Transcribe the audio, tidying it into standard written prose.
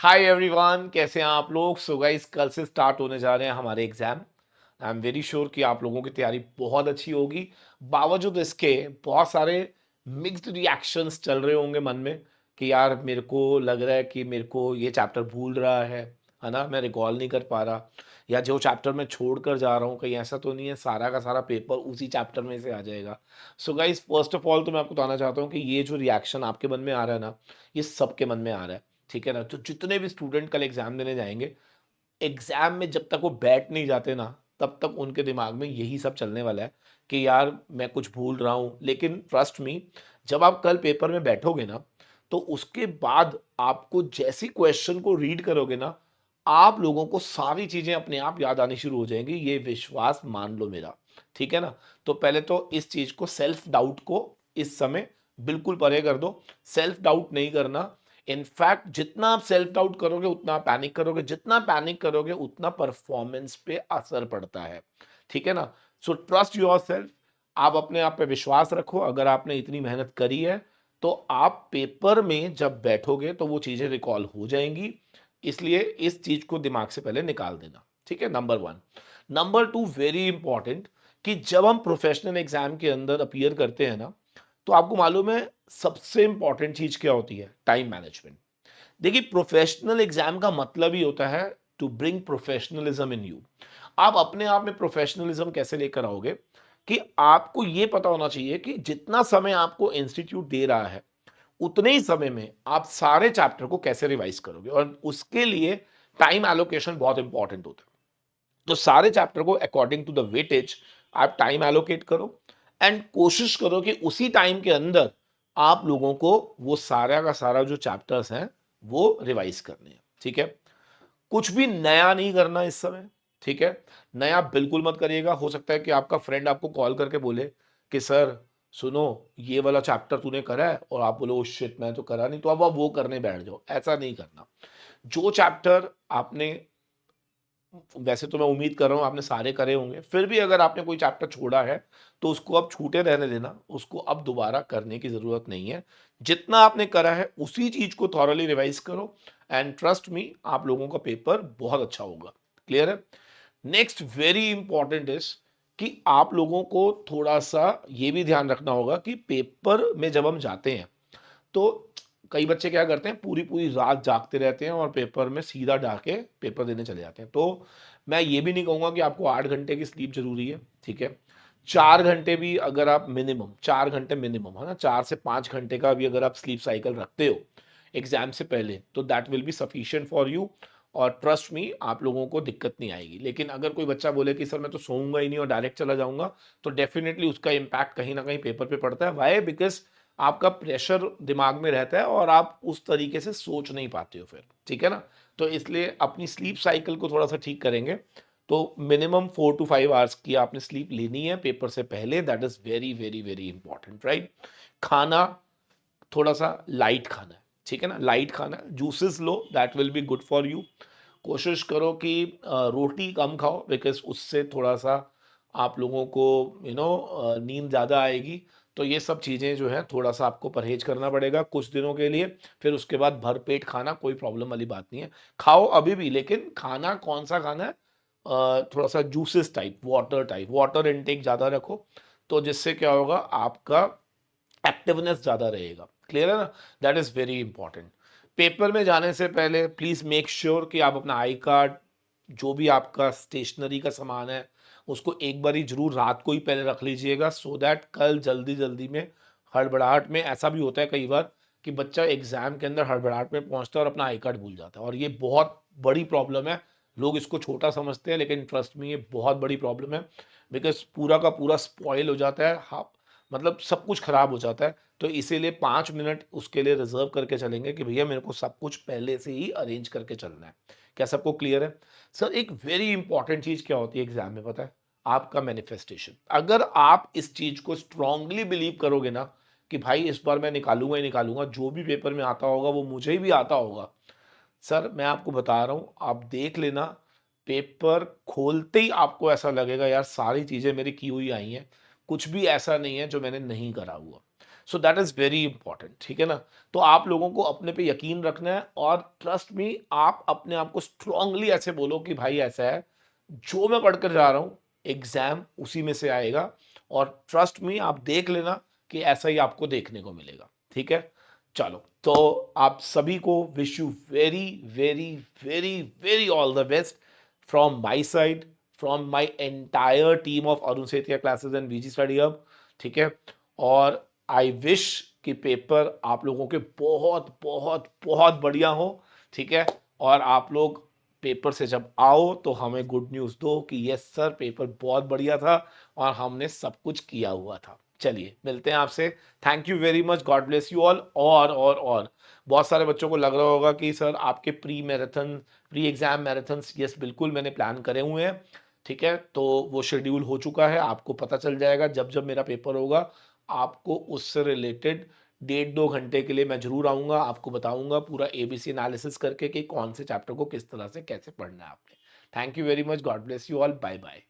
Hi everyone, कैसे हैं आप लोग। सो गाइस, कल से स्टार्ट होने जा रहे हैं हमारे exam. I am very sure कि आप लोगों की तैयारी बहुत अच्छी होगी। बावजूद इसके बहुत सारे मिक्स्ड रिएक्शंस चल रहे होंगे मन में कि यार मेरे को लग रहा है कि मेरे को ये चैप्टर भूल रहा है ना, मैं रिकॉल नहीं कर पा रहा, या जो चैप्टर मैं छोड़ कर जा रहा हूँ कहीं ऐसा तो नहीं है सारा का सारा पेपर उसी चैप्टर में से आ जाएगा। So guys, first of all तो मैं आपको बताना चाहता हूँ कि ये जो रिएक्शन आपके मन में आ रहा है ना, ये सबके मन में आ रहा है। ठीक है ना। तो जितने भी स्टूडेंट कल एग्जाम देने जाएंगे, एग्जाम में जब तक वो बैठ नहीं जाते ना, तब तक उनके दिमाग में यही सब चलने वाला है कि यार मैं कुछ भूल रहा हूँ। लेकिन ट्रस्ट मी, जब आप कल पेपर में बैठोगे ना, तो उसके बाद आपको जैसी क्वेश्चन को रीड करोगे ना, आप लोगों को सारी चीजें अपने आप याद आनी शुरू हो जाएंगी। ये विश्वास मान लो मेरा। ठीक है ना। तो पहले तो इस चीज को, सेल्फ डाउट को इस समय बिल्कुल परे कर दो। सेल्फ डाउट नहीं करना। इनफैक्ट जितना आप सेल्फ डाउट करोगे उतना आप पैनिक करोगे, जितना पैनिक करोगे उतना परफॉर्मेंस पे असर पड़ता है। ठीक है ना। So trust your self. आप अपने आप पे विश्वास रखो। अगर आपने इतनी मेहनत करी है तो आप पेपर में जब बैठोगे तो वो चीजें रिकॉल हो जाएंगी। इसलिए इस चीज को दिमाग से पहले निकाल देना। ठीक है, number one. Number two, very important, कि जब हम प्रोफेशनल एग्जाम के अंदर अपीयर करते हैं ना, तो आपको मालूम है सबसे इंपॉर्टेंट चीज क्या होती है? Time management. देखिए, प्रोफेशनल एग्जाम का मतलब ही होता है to bring professionalism in you. आप अपने आप में प्रोफेशनलिज्म कैसे लेकर आओगे कि आपको यह पता होना चाहिए कि जितना समय आपको इंस्टीट्यूट दे रहा है, उतने ही समय में आप सारे चैप्टर को कैसे रिवाइज करोगे, और उसके लिए टाइम एलोकेशन बहुत इंपॉर्टेंट होता है। तो सारे चैप्टर को अकॉर्डिंग टू द वेटेज आप टाइम एलोकेट करो, एंड कोशिश करो कि उसी टाइम के अंदर आप लोगों को वो सारा का सारा जो चैप्टर्स हैं वो रिवाइज करने हैं। ठीक है। कुछ भी नया नहीं करना इस समय। ठीक है। नया बिल्कुल मत करिएगा। हो सकता है कि आपका फ्रेंड आपको कॉल करके बोले कि सर सुनो, ये वाला चैप्टर तूने करा है, और आप बोलो शिट मैं तो करा नहीं, तो अब आप वो करने बैठ जाओ। ऐसा नहीं करना। जो चैप्टर आपने, वैसे तो मैं उम्मीद कर रहा हूँ आपने सारे करे होंगे, फिर भी अगर आपने कोई चैप्टर छोड़ा है तो उसको अब छूटे रहने देना। उसको अब दोबारा करने की ज़रूरत नहीं है। जितना आपने करा है उसी चीज़ को थॉरली रिवाइज करो, एंड ट्रस्ट मी, आप लोगों का पेपर बहुत अच्छा होगा। क्लियर है। नेक्स्ट वेरी इंपॉर्टेंट इज कि आप लोगों को थोड़ा सा ये भी ध्यान रखना होगा कि पेपर में जब हम जाते हैं तो कई बच्चे क्या करते हैं, पूरी पूरी रात जागते रहते हैं और पेपर में सीधा जाके पेपर देने चले जाते हैं। तो मैं ये भी नहीं कहूँगा कि आपको 8 घंटे की स्लीप जरूरी है। ठीक है। 4 घंटे भी, अगर आप मिनिमम 4 घंटे मिनिमम, है ना, 4 से 5 घंटे का भी अगर आप स्लीप साइकिल रखते हो एग्जाम से पहले, तो that will be sufficient for you. और ट्रस्ट मी, आप लोगों को दिक्कत नहीं आएगी। लेकिन अगर कोई बच्चा बोले कि सर मैं तो सोऊंगा ही नहीं और डायरेक्ट चला जाऊंगा, तो डेफिनेटली उसका इम्पैक्ट कहीं ना कहीं पेपर पे पड़ता है। वाई? बिकॉज आपका प्रेशर दिमाग में रहता है और आप उस तरीके से सोच नहीं पाते हो फिर। ठीक है ना। तो इसलिए अपनी स्लीप साइकिल को थोड़ा सा ठीक करेंगे। तो मिनिमम 4 to 5 आवर्स की आपने स्लीप लेनी है पेपर से पहले। That is very very very important, right. खाना थोड़ा सा लाइट खाना है। ठीक है ना। लाइट खाना है, juices low, that will be good for you. कोशिश करो कि रोटी कम खाओ, बिकॉज उससे थोड़ा सा आप लोगों को नींद ज़्यादा आएगी। तो ये सब चीज़ें जो है थोड़ा सा आपको परहेज करना पड़ेगा कुछ दिनों के लिए। फिर उसके बाद भर पेट खाना कोई प्रॉब्लम वाली बात नहीं है। खाओ अभी भी, लेकिन खाना कौन सा खाना है? थोड़ा सा juices type, water type, water intake ज़्यादा रखो। तो जिससे क्या होगा, आपका एक्टिवनेस ज़्यादा रहेगा। क्लियर है ना। That is very important. Paper में जाने से पहले प्लीज़ मेक श्योर कि आप अपना आई कार्ड, जो भी आपका स्टेशनरी का सामान है, उसको एक बारी जरूर रात को ही पहले रख लीजिएगा, सो दैट कल जल्दी जल्दी में, हड़बड़ाहट में, ऐसा भी होता है कई बार कि बच्चा एग्जाम के अंदर हड़बड़ाहट में पहुंचता है और अपना आई कार्ड भूल जाता है, और ये बहुत बड़ी प्रॉब्लम है। लोग इसको छोटा समझते हैं, लेकिन ट्रस्ट में ये बहुत बड़ी प्रॉब्लम है। बिकॉज पूरा का पूरा स्पॉइल हो जाता है। हाँ, मतलब सब कुछ खराब हो जाता है। तो इसीलिए 5 मिनट उसके लिए रिजर्व करके चलेंगे कि भैया मेरे को सब कुछ पहले से ही अरेंज करके चलना है। क्या सबको क्लियर है? सर, एक वेरी इंपॉर्टेंट चीज क्या होती है एग्जाम में, पता है? आपका मैनिफेस्टेशन। अगर आप इस चीज को स्ट्रांगली बिलीव करोगे ना कि भाई इस बार मैं निकालूंगा ही निकालूंगा, जो भी पेपर में आता होगा वो मुझे भी आता होगा, सर मैं आपको बता रहा हूं, आप देख लेना, पेपर खोलते ही आपको ऐसा लगेगा यार सारी चीजें मेरी की हुई आई हैं, कुछ भी ऐसा नहीं है जो मैंने नहीं करा हुआ। So that is very important, ठीक है ना? तो आप लोगों को अपने पे यकीन रखना है और ट्रस्ट मी, आप अपने आप को स्ट्रांगली ऐसे बोलो कि भाई ऐसा है, जो मैं पढ़कर जा रहा हूँ, एग्ज़ाम उसी में से आएगा और ट्रस्ट मी आप देख लेना कि ऐसा ही आपको देखने को मिलेगा, ठीक है? चलो, तो आप सभी को wish you very, very, very, very all the best from my side, from my entire team of Arun Sethia classes and VG study hub, ठीक है? और आई विश कि पेपर आप लोगों के बहुत बहुत बहुत बढ़िया हो, ठीक है? और आप लोग पेपर से जब आओ तो हमें गुड न्यूज़ दो कि यस सर, पेपर बहुत बढ़िया था और हमने सब कुछ किया हुआ था। चलिए मिलते हैं आपसे। Thank you very much, God bless you all. और बहुत सारे बच्चों को लग रहा होगा कि सर आपके प्री एग्जाम मैराथन्स, यस बिल्कुल मैंने प्लान करे हुए हैं, ठीक है? तो वो शेड्यूल हो चुका है, आपको पता चल जाएगा जब जब मेरा पेपर होगा। आपको उससे रिलेटेड 1.5-2 घंटे के लिए मैं ज़रूर आऊँगा, आपको बताऊँगा पूरा एबीसी एनालिसिस करके कि कौन से चैप्टर को किस तरह से कैसे पढ़ना है आपने। Thank you very much, God bless you all, bye bye.